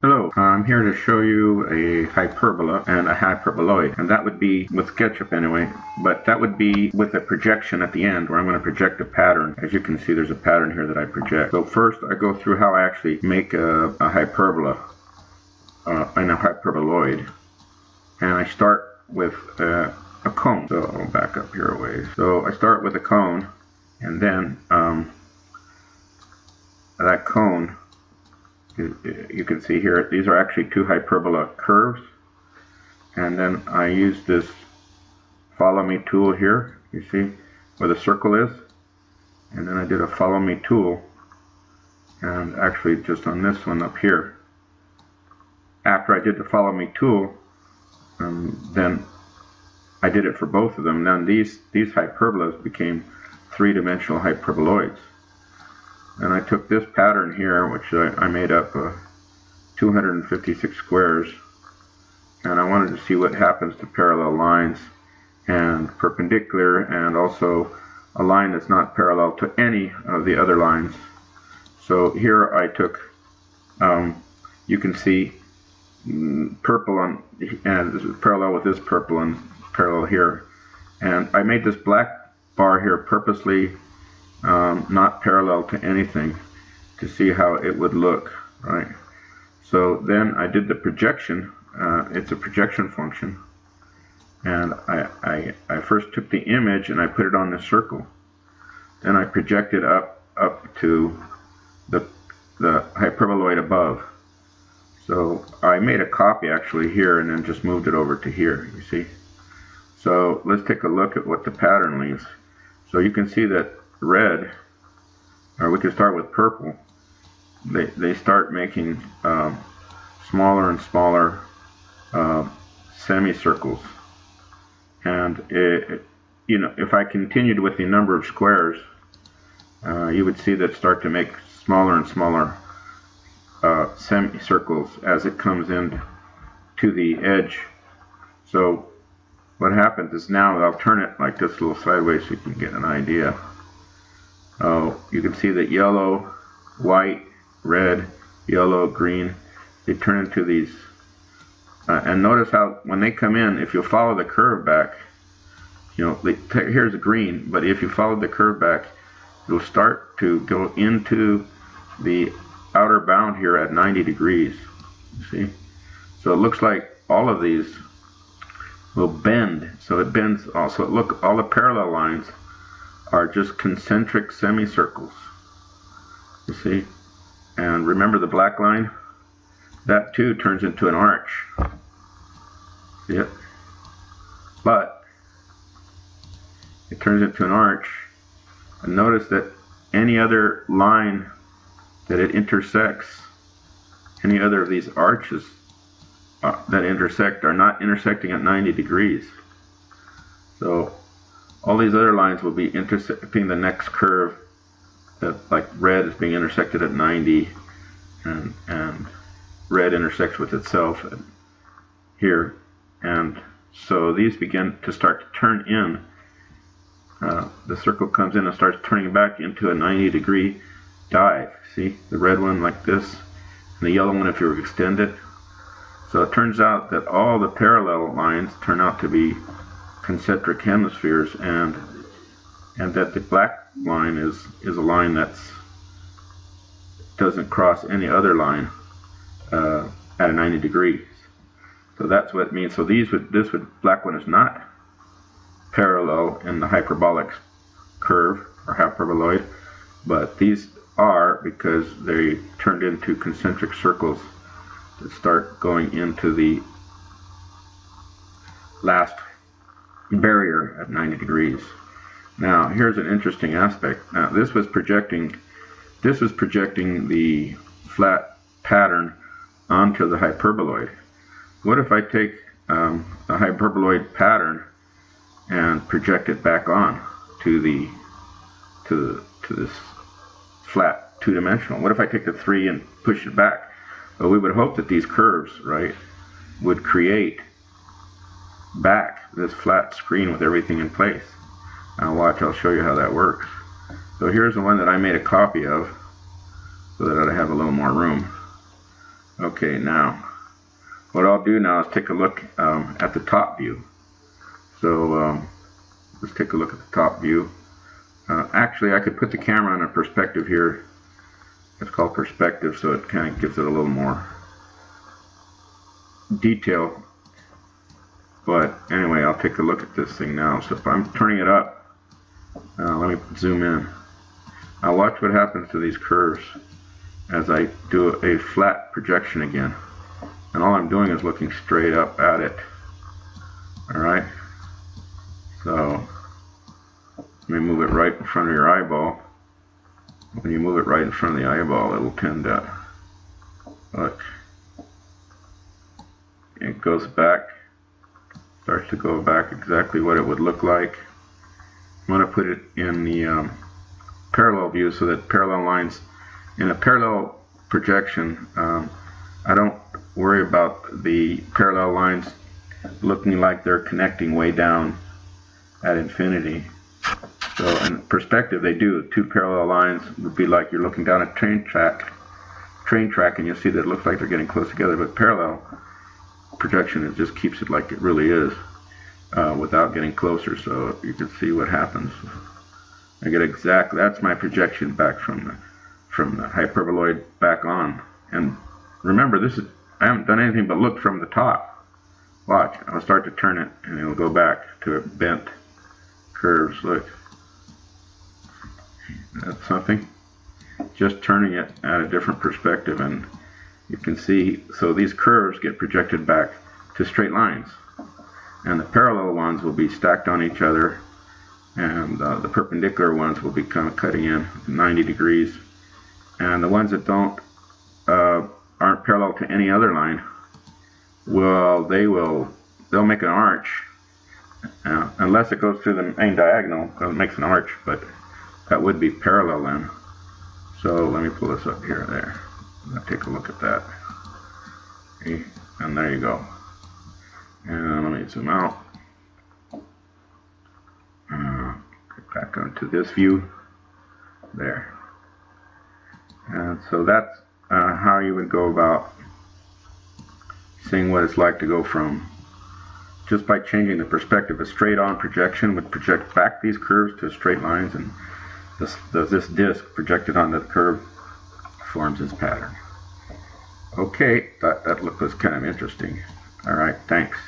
Hello, I'm here to show you a hyperbola and a hyperboloid, and that would be with SketchUp anyway, but that would be with a projection at the end where I'm going to project a pattern. As you can see, there's a pattern here that I project. So first I go through how I actually make a hyperbola and a hyperboloid, and I start with a cone. So I'll back up here a ways. So I start with a cone, and then that cone, you can see here, these are actually two hyperbola curves, and then I use this follow me tool here, you see where the circle is, and then I did a follow me tool, and actually just on this one up here, after I did the follow me tool, then I did it for both of them. Then these hyperbolas became three-dimensional hyperboloids. And I took this pattern here, which I made up 256 squares, and I wanted to see what happens to parallel lines and perpendicular, and also a line that's not parallel to any of the other lines. So here I took, you can see purple on, and this is parallel with this purple and parallel here. And I made this black bar here purposely not parallel to anything to see how it would look, right? So then I did the projection. It's a projection function, and I first took the image and I put it on the circle. Then I projected up to the hyperboloid above. So I made a copy actually here and then just moved it over to here, you see. So let's take a look at what the pattern leaves. So you can see that red, or we can start with purple, they start making smaller and smaller semicircles, and if I continued with the number of squares, you would see that start to make smaller and smaller semicircles as it comes in to the edge. So what happens is, now I'll turn it like this a little sideways so you can get an idea. You can see that yellow, white, red, yellow, green, they turn into these, and notice how when they come in, if you follow the curve back, here's a green, but if you follow the curve back, it'll start to go into the outer bound here at 90 degrees, you see? So it looks like all of these will bend, so it bends also. Look, all the parallel lines are just concentric semicircles, you see? And remember the black line? That too turns into an arch. See it? But it turns into an arch, and notice that any other line that it intersects, any other of these arches that intersect, are not intersecting at 90 degrees. So all these other lines will be intersecting the next curve, that, like red is being intersected at 90, and red intersects with itself here, and so these begin to start to turn in. The circle comes in and starts turning back into a 90-degree dive. See, the red one like this, and the yellow one if you extend it. So it turns out that all the parallel lines turn out to be concentric hemispheres, and that the black line is a line that's doesn't cross any other line at a 90 degrees. So that's what it means. So this black one is not parallel in the hyperbolic curve or hyperboloid, but these are, because they turned into concentric circles that start going into the last barrier at 90 degrees. Now here's an interesting aspect. Now this was projecting the flat pattern onto the hyperboloid. What if I take the hyperboloid pattern and project it back on to this flat two-dimensional? What if I take the 3 and push it back? Well, we would hope that these curves, right, would create back this flat screen with everything in place. Now watch, I'll show you how that works. So here's the one that I made a copy of so that I have a little more room. Okay, now what I'll do now is take a look at the top view. So let's take a look at the top view. Actually, I could put the camera on a perspective here. It's called perspective, so it kind of gives it a little more detail. But anyway, I'll take a look at this thing now. So if I'm turning it up, let me zoom in. Now watch what happens to these curves as I do a flat projection again. And all I'm doing is looking straight up at it. Alright? So, let me move it right in front of your eyeball. When you move it right in front of the eyeball, it will tend to, look, it goes back, starts to go back exactly what it would look like. I'm going to put it in the parallel view so that parallel lines, in a parallel projection, I don't worry about the parallel lines looking like they're connecting way down at infinity. So in perspective, they do. Two parallel lines would be like you're looking down a train track, and you'll see that it looks like they're getting close together. But parallel projection, it just keeps it like it really is, without getting closer. So you can see what happens. I get exactly, that's my projection back from the hyperboloid back on. And remember, this is, I haven't done anything but look from the top. Watch, I'll start to turn it and it'll go back to bent curves. Look, that's something. Just turning it at a different perspective, and you can see, so these curves get projected back to straight lines, and the parallel ones will be stacked on each other, and the perpendicular ones will be kind of cutting in 90 degrees, and the ones that don't aren't parallel to any other line, well, they'll make an arch, unless it goes through the main diagonal, it makes an arch, but that would be parallel then. So let me pull this up here and there. Take a look at that. Okay, and there you go. And let me zoom out. Get back onto this view. There. And so that's how you would go about seeing what it's like to go from, just by changing the perspective. A straight on projection would project back these curves to straight lines, and this disc projected onto the curve forms this pattern. Okay, that look was kind of interesting. All right, thanks.